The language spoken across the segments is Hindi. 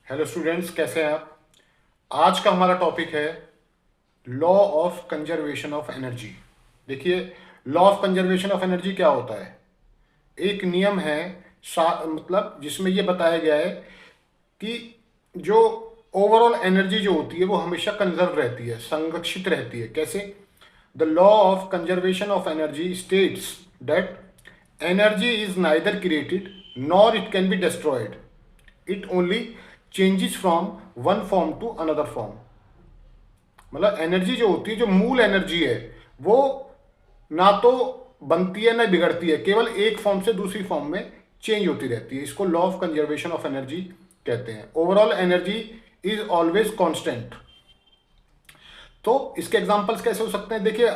हेलो स्टूडेंट्स, कैसे हैं आप। आज का हमारा टॉपिक है law of conservation of energy. देखिए, law of conservation of energy क्या होता है। एक नियम है मतलब जिसमें ये बताया गया है कि जो ओवरऑल एनर्जी जो होती है वो हमेशा कंजर्व रहती है, संरक्षित रहती है। कैसे? The law of conservation of energy states that energy is neither created nor it can be destroyed, it only changes from one form to another form. मतलब एनर्जी जो होती है, जो मूल एनर्जी है, वो ना तो बनती है ना बिगड़ती है, केवल एक फॉर्म से दूसरी फॉर्म में चेंज होती रहती है। इसको law of conservation of energy कहते हैं। Overall energy is always constant. तो इसके एग्जांपल्स कैसे हो सकते हैं? देखिए,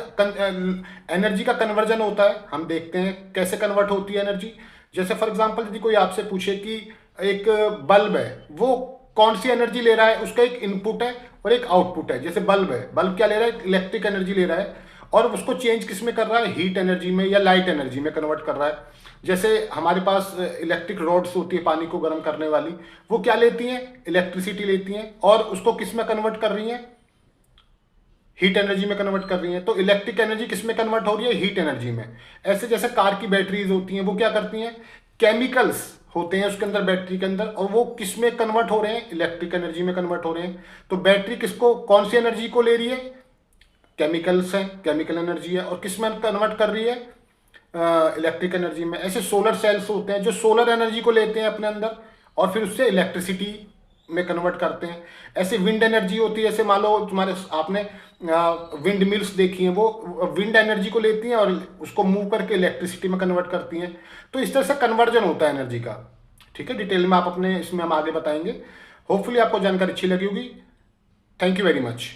एनर्जी का कन्वर्जन होता है, हम देखते हैं कैसे कन्वर्ट होती है एनर्जी। जैसे फॉर एग्जांपल यदि कोई आपसे पूछे कि एक बल्ब है, वो कौन सी एनर्जी ले रहा है, उसका एक इनपुट है और एक आउटपुट है। जैसे बल्ब है, बल्ब क्या ले रहा है? इलेक्ट्रिक एनर्जी ले रहा है, और उसको चेंज किस में कर रहा है? हीट एनर्जी में या लाइट एनर्जी में कन्वर्ट कर रहा है। जैसे हमारे पास इलेक्ट्रिक रोड्स होती है पानी को गर्म करने वाली, वो क्या लेती हैं? इलेक्ट्रिसिटी लेती हैं, और उसको किस में कन्वर्ट कर रही हैं? हीट एनर्जी में कन्वर्ट कर रही है। तो इलेक्ट्रिक एनर्जी किस में कन्वर्ट हो रही है? हीट एनर्जी में। ऐसे जैसे कार की बैटरीज होती हैं, वो क्या करती हैं? केमिकल्स होते हैं उसके अंदर, बैटरी के अंदर, और वो किस में कन्वर्ट हो रहे हैं? इलेक्ट्रिक एनर्जी में कन्वर्ट हो रहे हैं। तो बैटरी किसको, कौन सी एनर्जी को ले रही है? केमिकल्स है, केमिकल एनर्जी है, और किस में कन्वर्ट कर रही है? इलेक्ट्रिक एनर्जी में। ऐसे सोलर सेल्स होते हैं जो सोलर एनर्जी को लेते हैं अपने अंदर, और फिर उससे इलेक्ट्रिसिटी में कन्वर्ट करते हैं। ऐसे विंड एनर्जी होती है, जैसे मान लो तुम्हारे आपने विंड मिल्स देखी हैं, वो विंड एनर्जी को लेती हैं और उसको मूव करके इलेक्ट्रिसिटी में कन्वर्ट करती हैं। तो इस तरह से कन्वर्जन होता है एनर्जी का। ठीक है, डिटेल में आप अपने इसमें हम आगे बताएंगे। होपफुली आपको जानकारी अच्छी लगी होगी। Thank you very much.